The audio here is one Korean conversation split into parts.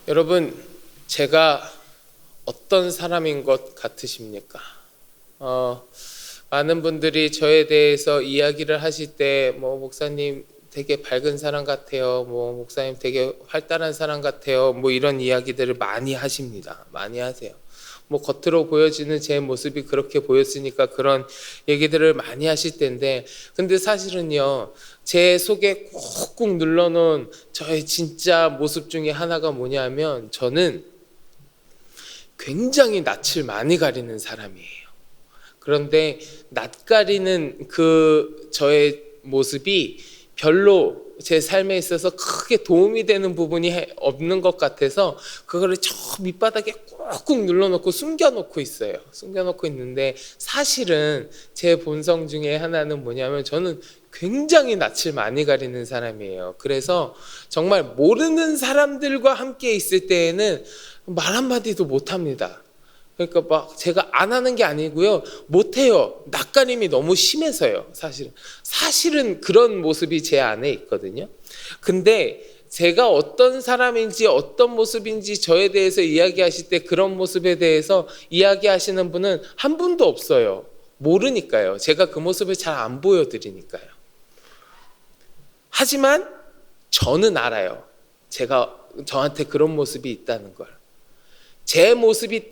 여러분, 제가 어떤 사람인 것 같으십니까? 많은 분들이 저에 대해서 이야기를 하실 때 목사님 되게 밝은 사람 같아요. 목사님 되게 활달한 사람 같아요. 이런 이야기들을 많이 하십니다. 많이 하세요. 겉으로 보여지는 제 모습이 그렇게 보였으니까 그런 얘기들을 많이 하실 텐데, 근데 사실은요, 제 속에 꾹꾹 눌러놓은 저의 진짜 모습 중에 하나가 뭐냐면, 저는 굉장히 낯을 많이 가리는 사람이에요. 그런데 낯 가리는 그 저의 모습이 별로 제 삶에 있어서 크게 도움이 되는 부분이 없는 것 같아서 그거를 저 밑바닥에 꾹꾹 눌러놓고 숨겨놓고 있어요. 숨겨놓고 있는데, 사실은 제 본성 중에 하나는 뭐냐면, 저는 굉장히 낯을 많이 가리는 사람이에요. 그래서 정말 모르는 사람들과 함께 있을 때에는 말 한마디도 못합니다. 그러니까 제가 안 하는 게 아니고요, 못해요. 낯가림이 너무 심해서요. 사실은 그런 모습이 제 안에 있거든요. 근데 제가 어떤 사람인지 어떤 모습인지 저에 대해서 이야기하실 때 그런 모습에 대해서 이야기하시는 분은 한 분도 없어요. 모르니까요. 제가 그 모습을 잘 안 보여드리니까요. 하지만 저는 알아요. 저한테 그런 모습이 있다는 걸. 제 모습이기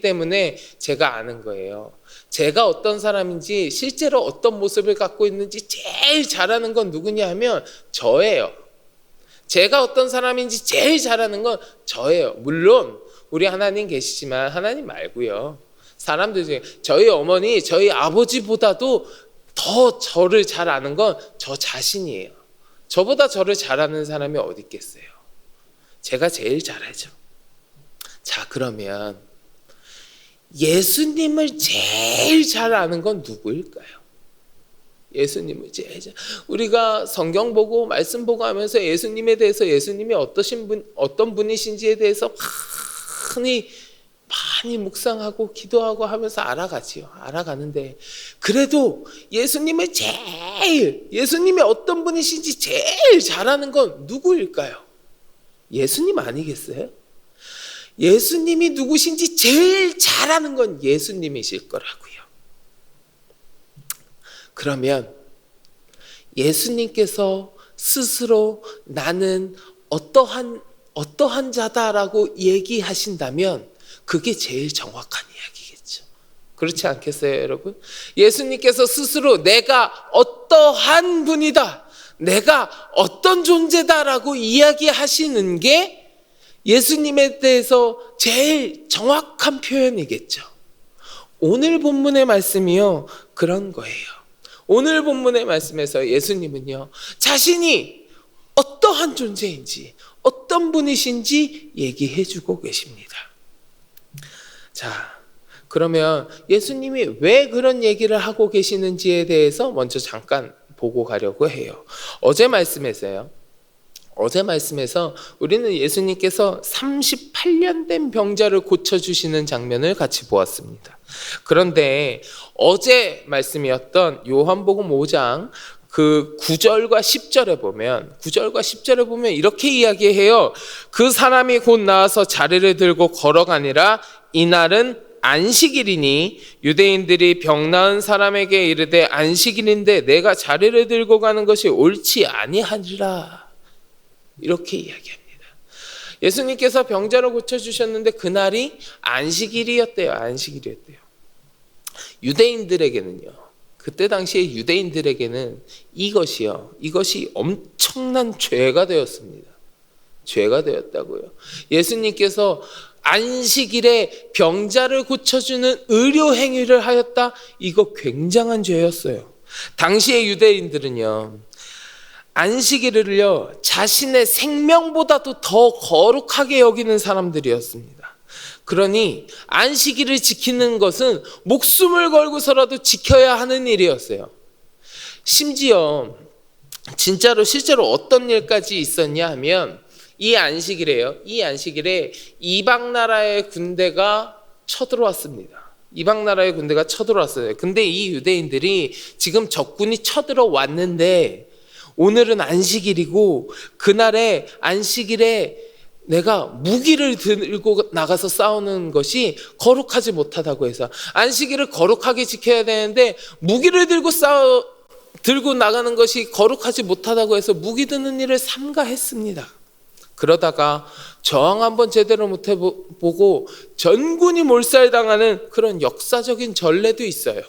때문에 제가 아는 거예요. 제가 어떤 사람인지, 실제로 어떤 모습을 갖고 있는지 제일 잘 아는 건 누구냐 하면 저예요. 제가 어떤 사람인지 제일 잘 아는 건 저예요. 물론 우리 하나님 계시지만 하나님 말고요, 사람들 중에 저희 어머니, 저희 아버지보다도 더 저를 잘 아는 건 저 자신이에요. 저보다 저를 잘 아는 사람이 어디 있겠어요. 제가 제일 잘 알죠. 자, 그러면 예수님을 제일 잘 아는 건 누구일까요? 예수님을 제일 잘, 우리가 성경 보고 말씀 보고 하면서 예수님에 대해서, 예수님이 어떤 분이신지에 대해서 많이 묵상하고 기도하고 하면서 알아가는데, 그래도 예수님이 어떤 분이신지 제일 잘 아는 건 누구일까요? 예수님 아니겠어요? 예수님이 누구신지 제일 잘 아는 건 예수님이실 거라고요. 그러면 예수님께서 스스로 나는 어떠한 자다라고 얘기하신다면 그게 제일 정확한 이야기겠죠. 그렇지 않겠어요, 여러분? 예수님께서 스스로 내가 어떠한 분이다, 내가 어떤 존재다라고 이야기하시는 게 예수님에 대해서 제일 정확한 표현이겠죠. 오늘 본문의 말씀이요, 그런 거예요. 오늘 본문의 말씀에서 예수님은요, 자신이 어떠한 존재인지, 어떤 분이신지 얘기해주고 계십니다. 자, 그러면 예수님이 왜 그런 얘기를 하고 계시는지에 대해서 먼저 잠깐 보고 가려고 해요. 어제 말씀에서 우리는 예수님께서 38년 된 병자를 고쳐주시는 장면을 같이 보았습니다. 그런데 어제 말씀이었던 요한복음 5장 그 9절과 10절에 보면 이렇게 이야기해요. 그 사람이 곧 나와서 자리를 들고 걸어가니라. 이날은 안식일이니 유대인들이 병 나은 사람에게 이르되 안식일인데 내가 자리를 들고 가는 것이 옳지 아니하리라. 이렇게 이야기합니다. 예수님께서 병자를 고쳐주셨는데 그날이 안식일이었대요. 유대인들에게는요, 그때 당시에 유대인들에게는 이것이 엄청난 죄가 되었습니다. 죄가 되었다고요. 예수님께서 안식일에 병자를 고쳐주는 의료 행위를 하였다. 이거 굉장한 죄였어요. 당시의 유대인들은요, 안식일을요, 자신의 생명보다도 더 거룩하게 여기는 사람들이었습니다. 그러니 안식일을 지키는 것은 목숨을 걸고서라도 지켜야 하는 일이었어요. 심지어 실제로 어떤 일까지 있었냐 하면, 이 안식일에 이방 나라의 군대가 쳐들어왔습니다. 근데 이 유대인들이 지금 적군이 쳐들어왔는데 오늘은 안식일이고 그날에 안식일에 내가 무기를 들고 나가서 싸우는 것이 거룩하지 못하다고 해서 안식일을 거룩하게 지켜야 되는데 무기를 들고 나가는 것이 거룩하지 못하다고 해서 무기 드는 일을 삼가했습니다. 그러다가 저항 한번 제대로 못 해보고 전군이 몰살당하는 그런 역사적인 전례도 있어요.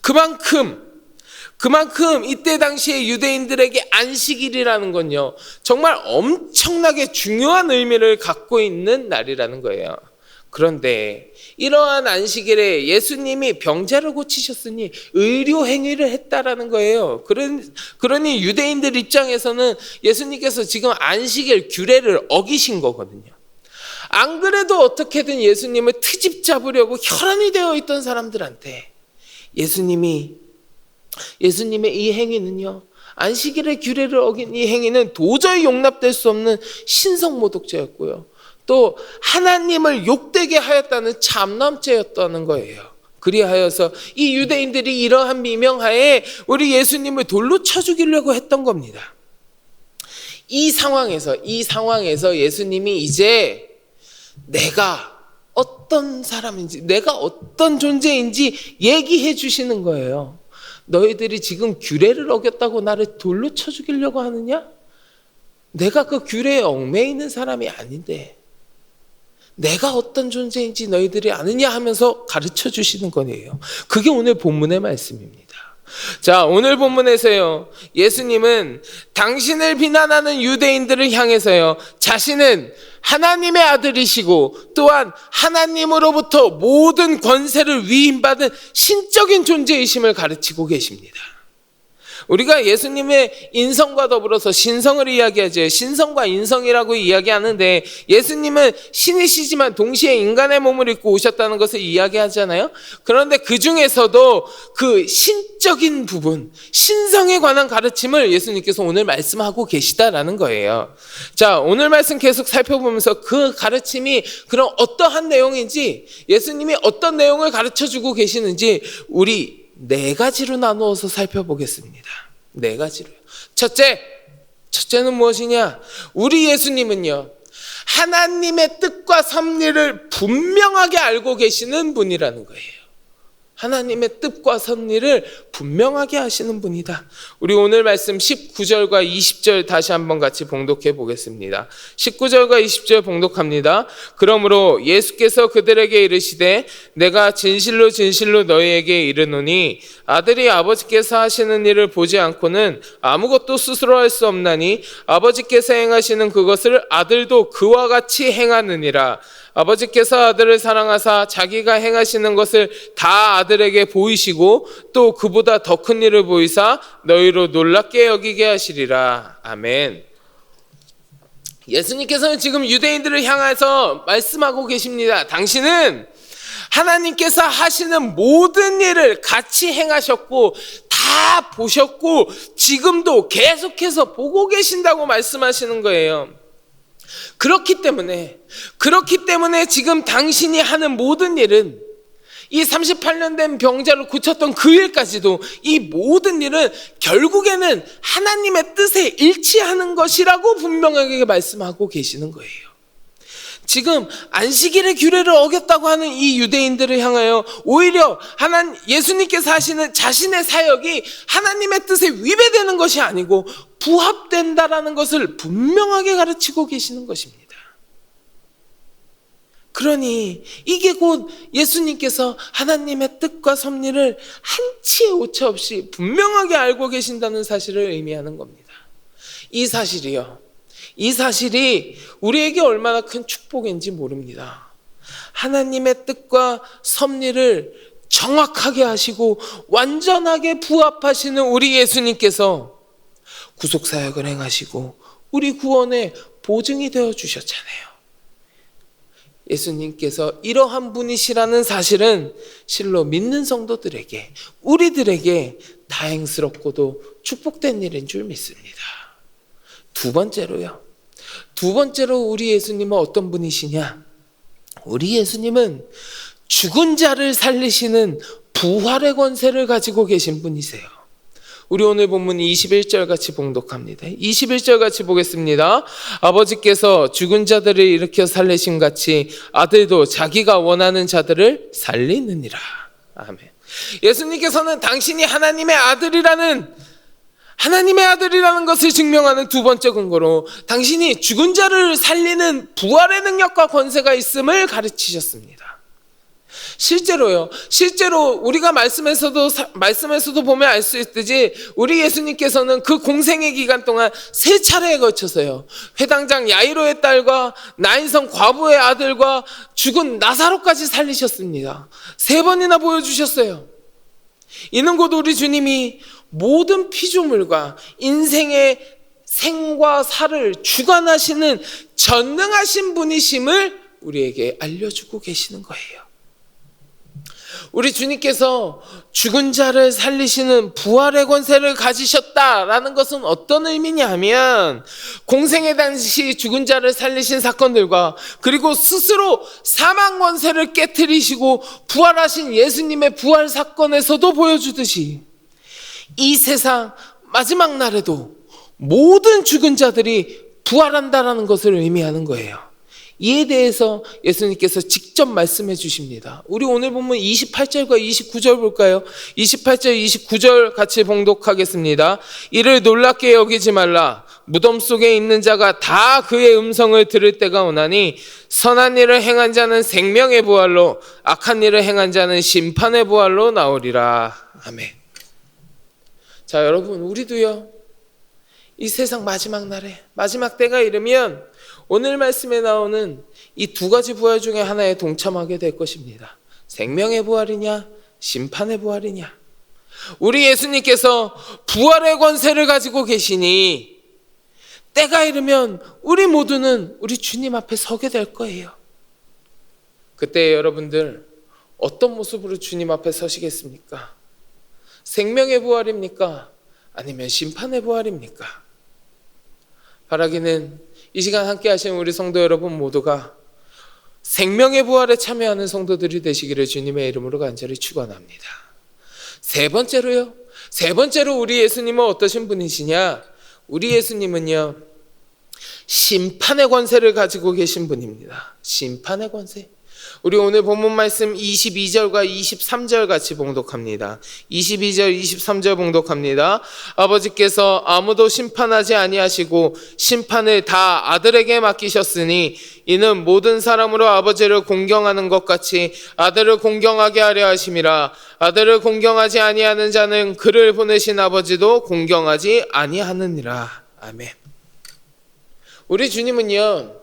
그만큼 이때 당시에 유대인들에게 안식일이라는 건요, 정말 엄청나게 중요한 의미를 갖고 있는 날이라는 거예요. 그런데 이러한 안식일에 예수님이 병자를 고치셨으니 의료 행위를 했다라는 거예요. 그러니 유대인들 입장에서는 예수님께서 지금 안식일 규례를 어기신 거거든요. 안 그래도 어떻게든 예수님을 트집 잡으려고 혈안이 되어 있던 사람들한테 예수님의 이 행위는요, 안식일의 규례를 어긴 이 행위는 도저히 용납될 수 없는 신성모독죄였고요, 또 하나님을 욕되게 하였다는 참남죄였다는 거예요. 그리하여서 이 유대인들이 이러한 미명하에 우리 예수님을 돌로 쳐 죽이려고 했던 겁니다. 이 상황에서 예수님이 이제 내가 어떤 사람인지, 내가 어떤 존재인지 얘기해 주시는 거예요. 너희들이 지금 규례를 어겼다고 나를 돌로 쳐 죽이려고 하느냐? 내가 그 규례에 얽매여 있는 사람이 아닌데 내가 어떤 존재인지 너희들이 아느냐 하면서 가르쳐 주시는 거예요. 그게 오늘 본문의 말씀입니다. 자, 오늘 본문에서요, 예수님은 당신을 비난하는 유대인들을 향해서요, 자신은 하나님의 아들이시고 또한 하나님으로부터 모든 권세를 위임받은 신적인 존재이심을 가르치고 계십니다. 우리가 예수님의 인성과 더불어서 신성을 이야기하죠. 신성과 인성이라고 이야기하는데 예수님은 신이시지만 동시에 인간의 몸을 입고 오셨다는 것을 이야기하잖아요. 그런데 그 중에서도 그 신적인 부분, 신성에 관한 가르침을 예수님께서 오늘 말씀하고 계시다라는 거예요. 자, 오늘 말씀 계속 살펴보면서 그 가르침이 그럼 어떠한 내용인지, 예수님이 어떤 내용을 가르쳐주고 계시는지 우리 4가지로 나누어서 살펴보겠습니다. 4가지로요. 첫째는 무엇이냐? 우리 예수님은요, 하나님의 뜻과 섭리를 분명하게 알고 계시는 분이라는 거예요. 하나님의 뜻과 섭리를 분명하게 하시는 분이다. 우리 오늘 말씀 19절과 20절 다시 한번 같이 봉독해 보겠습니다. 19절과 20절 봉독합니다. 그러므로 예수께서 그들에게 이르시되 내가 진실로 진실로 너희에게 이르노니 아들이 아버지께서 하시는 일을 보지 않고는 아무것도 스스로 할 수 없나니 아버지께서 행하시는 그것을 아들도 그와 같이 행하느니라. 아버지께서 아들을 사랑하사 자기가 행하시는 것을 다 아들에게 보이시고 또 그보다 더 큰 일을 보이사 너희로 놀랍게 여기게 하시리라. 아멘. 예수님께서는 지금 유대인들을 향해서 말씀하고 계십니다. 당신은 하나님께서 하시는 모든 일을 같이 행하셨고 다 보셨고 지금도 계속해서 보고 계신다고 말씀하시는 거예요. 그렇기 때문에 지금 당신이 하는 모든 일은, 이 38년 된 병자를 고쳤던 그 일까지도, 이 모든 일은 결국에는 하나님의 뜻에 일치하는 것이라고 분명하게 말씀하고 계시는 거예요. 지금 안식일의 규례를 어겼다고 하는 이 유대인들을 향하여 오히려 예수님께서 하시는 자신의 사역이 하나님의 뜻에 위배되는 것이 아니고 부합된다라는 것을 분명하게 가르치고 계시는 것입니다. 그러니 이게 곧 예수님께서 하나님의 뜻과 섭리를 한치의 오차 없이 분명하게 알고 계신다는 사실을 의미하는 겁니다. 이 사실이 우리에게 얼마나 큰 축복인지 모릅니다. 하나님의 뜻과 섭리를 정확하게 하시고 완전하게 부합하시는 우리 예수님께서 구속사역을 행하시고 우리 구원의 보증이 되어 주셨잖아요. 예수님께서 이러한 분이시라는 사실은 실로 믿는 성도들에게, 우리들에게 다행스럽고도 축복된 일인 줄 믿습니다. 두 번째로 우리 예수님은 어떤 분이시냐? 우리 예수님은 죽은 자를 살리시는 부활의 권세를 가지고 계신 분이세요. 우리 오늘 본문 21절 같이 봉독합니다. 21절 같이 보겠습니다. 아버지께서 죽은 자들을 일으켜 살리신 같이 아들도 자기가 원하는 자들을 살리느니라. 아멘. 예수님께서는 당신이 하나님의 아들이라는 것을 증명하는 두 번째 근거로 당신이 죽은 자를 살리는 부활의 능력과 권세가 있음을 가르치셨습니다. 실제로 우리가 말씀에서도 보면 알 수 있듯이 우리 예수님께서는 그 공생의 기간 동안 3차례에 걸쳐서요, 회당장 야이로의 딸과 나인성 과부의 아들과 죽은 나사로까지 살리셨습니다. 3번이나 보여주셨어요. 이는 곧 우리 주님이 모든 피조물과 인생의 생과 사를 주관하시는 전능하신 분이심을 우리에게 알려주고 계시는 거예요. 우리 주님께서 죽은 자를 살리시는 부활의 권세를 가지셨다라는 것은 어떤 의미냐 하면, 공생의 당시 죽은 자를 살리신 사건들과 그리고 스스로 사망 권세를 깨트리시고 부활하신 예수님의 부활 사건에서도 보여주듯이 이 세상 마지막 날에도 모든 죽은 자들이 부활한다라는 것을 의미하는 거예요. 이에 대해서 예수님께서 직접 말씀해 주십니다. 우리 오늘 본문 28절과 29절 볼까요? 28절, 29절 같이 봉독하겠습니다. 이를 놀랍게 여기지 말라. 무덤 속에 있는 자가 다 그의 음성을 들을 때가 오나니 선한 일을 행한 자는 생명의 부활로, 악한 일을 행한 자는 심판의 부활로 나오리라. 아멘. 자, 여러분, 우리도요, 이 세상 마지막 날에, 마지막 때가 이르면 오늘 말씀에 나오는 이 두 가지 부활 중에 하나에 동참하게 될 것입니다. 생명의 부활이냐, 심판의 부활이냐. 우리 예수님께서 부활의 권세를 가지고 계시니 때가 이르면 우리 모두는 우리 주님 앞에 서게 될 거예요. 그때 여러분들 어떤 모습으로 주님 앞에 서시겠습니까? 생명의 부활입니까? 아니면 심판의 부활입니까? 바라기는 이 시간 함께 하신 우리 성도 여러분 모두가 생명의 부활에 참여하는 성도들이 되시기를 주님의 이름으로 간절히 축원합니다. 세 번째로 우리 예수님은 어떠신 분이시냐? 우리 예수님은요, 심판의 권세를 가지고 계신 분입니다. 심판의 권세. 우리 오늘 본문 말씀 22절과 23절 같이 봉독합니다. 22절, 23절 봉독합니다. 아버지께서 아무도 심판하지 아니하시고 심판을 다 아들에게 맡기셨으니 이는 모든 사람으로 아버지를 공경하는 것 같이 아들을 공경하게 하려 하심이라. 아들을 공경하지 아니하는 자는 그를 보내신 아버지도 공경하지 아니하느니라. 아멘. 우리 주님은요,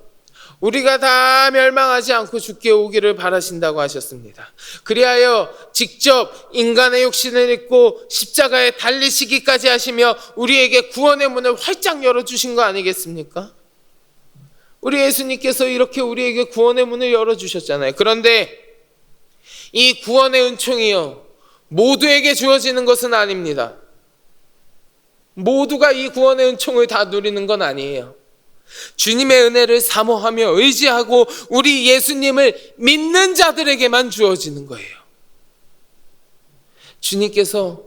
우리가 다 멸망하지 않고 죽게 오기를 바라신다고 하셨습니다. 그리하여 직접 인간의 육신을 입고 십자가에 달리시기까지 하시며 우리에게 구원의 문을 활짝 열어주신 거 아니겠습니까? 우리 예수님께서 이렇게 우리에게 구원의 문을 열어주셨잖아요. 그런데 이 구원의 은총이요, 모두에게 주어지는 것은 아닙니다. 모두가 이 구원의 은총을 다 누리는 건 아니에요. 주님의 은혜를 사모하며 의지하고 우리 예수님을 믿는 자들에게만 주어지는 거예요. 주님께서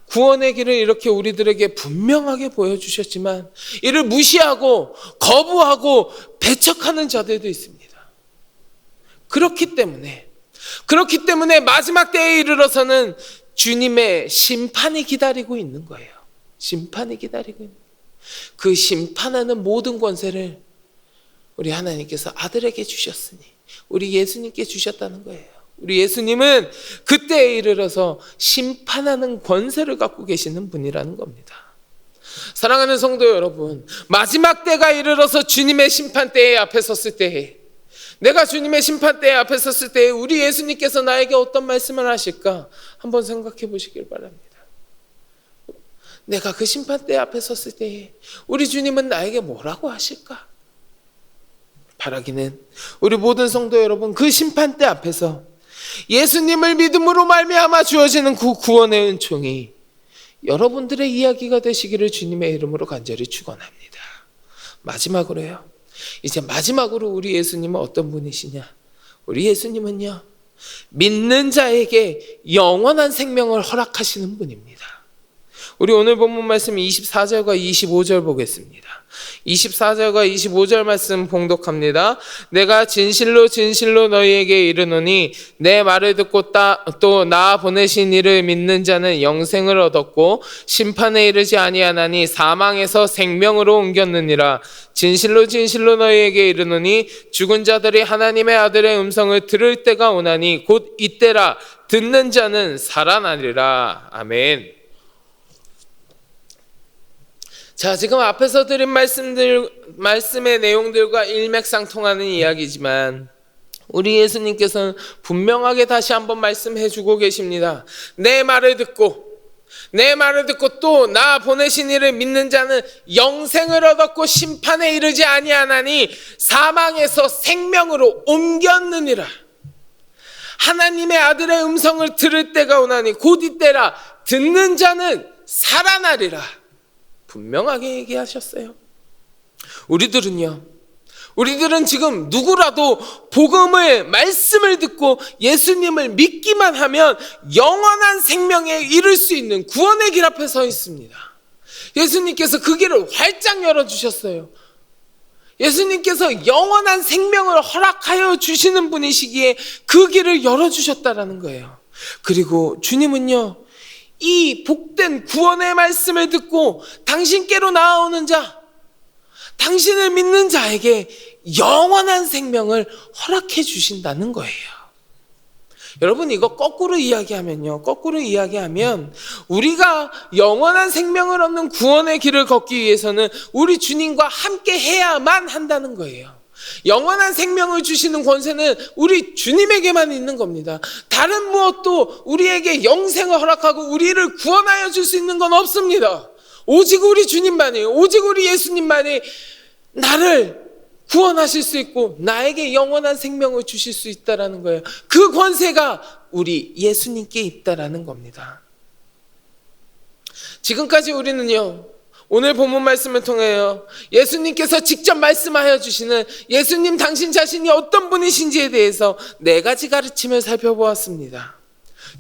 구원의 길을 이렇게 우리들에게 분명하게 보여주셨지만 이를 무시하고 거부하고 배척하는 자들도 있습니다. 그렇기 때문에 마지막 때에 이르러서는 주님의 심판이 기다리고 있는 거예요. 심판이 기다리고 있는 거예요. 그 심판하는 모든 권세를 우리 하나님께서 아들에게 주셨으니 우리 예수님께 주셨다는 거예요. 우리 예수님은 그때에 이르러서 심판하는 권세를 갖고 계시는 분이라는 겁니다. 사랑하는 성도 여러분, 마지막 때가 이르러서 주님의 심판대에 앞에 섰을 때에, 내가 주님의 심판대에 앞에 섰을 때에 우리 예수님께서 나에게 어떤 말씀을 하실까 한번 생각해 보시길 바랍니다. 내가 그 심판대 앞에 섰을 때에 우리 주님은 나에게 뭐라고 하실까? 바라기는 우리 모든 성도 여러분, 그 심판대 앞에서 예수님을 믿음으로 말미암아 주어지는 그 구원의 은총이 여러분들의 이야기가 되시기를 주님의 이름으로 간절히 축원합니다. 마지막으로요, 이제 마지막으로 우리 예수님은 어떤 분이시냐? 우리 예수님은요, 믿는 자에게 영원한 생명을 허락하시는 분입니다. 우리 오늘 본문 말씀 24절과 25절 보겠습니다. 24절과 25절 말씀 봉독합니다. 내가 진실로 진실로 너희에게 이르노니 내 말을 듣고 또 나 보내신 이를 믿는 자는 영생을 얻었고 심판에 이르지 아니하나니 사망에서 생명으로 옮겼느니라. 진실로 진실로 너희에게 이르노니 죽은 자들이 하나님의 아들의 음성을 들을 때가 오나니 곧 이때라. 듣는 자는 살아나리라. 아멘. 자, 지금 앞에서 드린 말씀의 내용들과 일맥상통하는 이야기지만 우리 예수님께서는 분명하게 다시 한번 말씀해 주고 계십니다. 내 말을 듣고 또 나 보내신 이를 믿는 자는 영생을 얻었고 심판에 이르지 아니하나니 사망에서 생명으로 옮겼느니라. 하나님의 아들의 음성을 들을 때가 오나니 곧 이때라. 듣는 자는 살아나리라. 분명하게 얘기하셨어요. 우리들은 지금 누구라도 말씀을 듣고 예수님을 믿기만 하면 영원한 생명에 이를 수 있는 구원의 길 앞에 서 있습니다. 예수님께서 그 길을 활짝 열어주셨어요. 예수님께서 영원한 생명을 허락하여 주시는 분이시기에 그 길을 열어주셨다라는 거예요. 그리고 주님은요, 이 복된 구원의 말씀을 듣고 당신께로 나아오는 자, 당신을 믿는 자에게 영원한 생명을 허락해 주신다는 거예요. 여러분, 이거 거꾸로 이야기하면 우리가 영원한 생명을 얻는 구원의 길을 걷기 위해서는 우리 주님과 함께 해야만 한다는 거예요. 영원한 생명을 주시는 권세는 우리 주님에게만 있는 겁니다. 다른 무엇도 우리에게 영생을 허락하고 우리를 구원하여 줄 수 있는 건 없습니다. 오직 우리 주님만이, 오직 우리 예수님만이 나를 구원하실 수 있고 나에게 영원한 생명을 주실 수 있다라는 거예요. 그 권세가 우리 예수님께 있다라는 겁니다. 지금까지 우리는요, 오늘 본문 말씀을 통하여 예수님께서 직접 말씀하여 주시는 예수님 당신 자신이 어떤 분이신지에 대해서 4가지 가르침을 살펴보았습니다.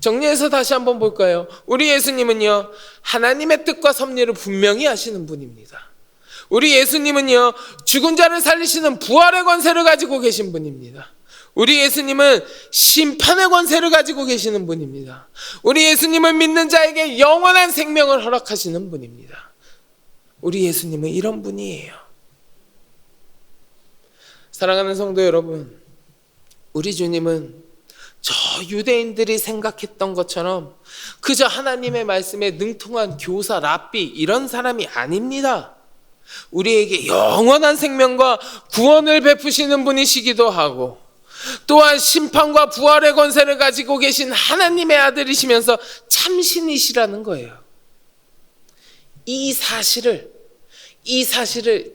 정리해서 다시 한번 볼까요? 우리 예수님은요, 하나님의 뜻과 섭리를 분명히 아시는 분입니다. 우리 예수님은요, 죽은 자를 살리시는 부활의 권세를 가지고 계신 분입니다. 우리 예수님은 심판의 권세를 가지고 계시는 분입니다. 우리 예수님을 믿는 자에게 영원한 생명을 허락하시는 분입니다. 우리 예수님은 이런 분이에요. 사랑하는 성도 여러분, 우리 주님은 저 유대인들이 생각했던 것처럼 그저 하나님의 말씀에 능통한 교사, 랍비 이런 사람이 아닙니다. 우리에게 영원한 생명과 구원을 베푸시는 분이시기도 하고 또한 심판과 부활의 권세를 가지고 계신 하나님의 아들이시면서 참신이시라는 거예요. 이 사실을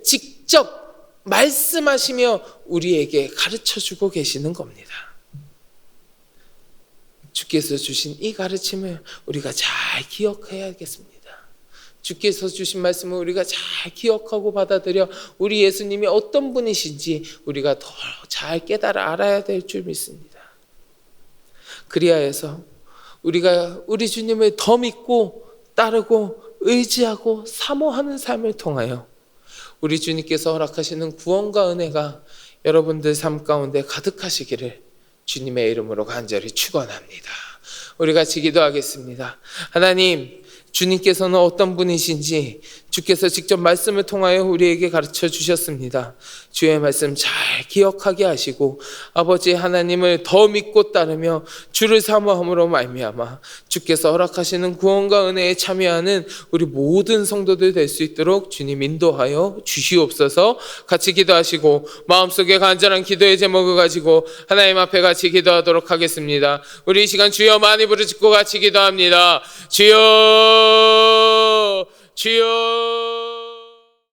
직접 말씀하시며 우리에게 가르쳐주고 계시는 겁니다. 주께서 주신 이 가르침을 우리가 잘 기억해야겠습니다. 주께서 주신 말씀을 우리가 잘 기억하고 받아들여 우리 예수님이 어떤 분이신지 우리가 더 잘 깨달아 알아야 될 줄 믿습니다. 그리하여서 우리가 우리 주님을 더 믿고 따르고 의지하고 사모하는 삶을 통하여 우리 주님께서 허락하시는 구원과 은혜가 여러분들 삶 가운데 가득하시기를 주님의 이름으로 간절히 축원합니다. 우리 같이 기도하겠습니다. 하나님, 주님께서는 어떤 분이신지 주께서 직접 말씀을 통하여 우리에게 가르쳐 주셨습니다. 주의 말씀 잘 기억하게 하시고 아버지 하나님을 더 믿고 따르며 주를 사모함으로 말미암아 주께서 허락하시는 구원과 은혜에 참여하는 우리 모든 성도들 될 수 있도록 주님 인도하여 주시옵소서. 같이 기도하시고 마음속에 간절한 기도의 제목을 가지고 하나님 앞에 같이 기도하도록 하겠습니다. 우리 이 시간 주여 많이 부르짖고 같이 기도합니다. 주여, 주여.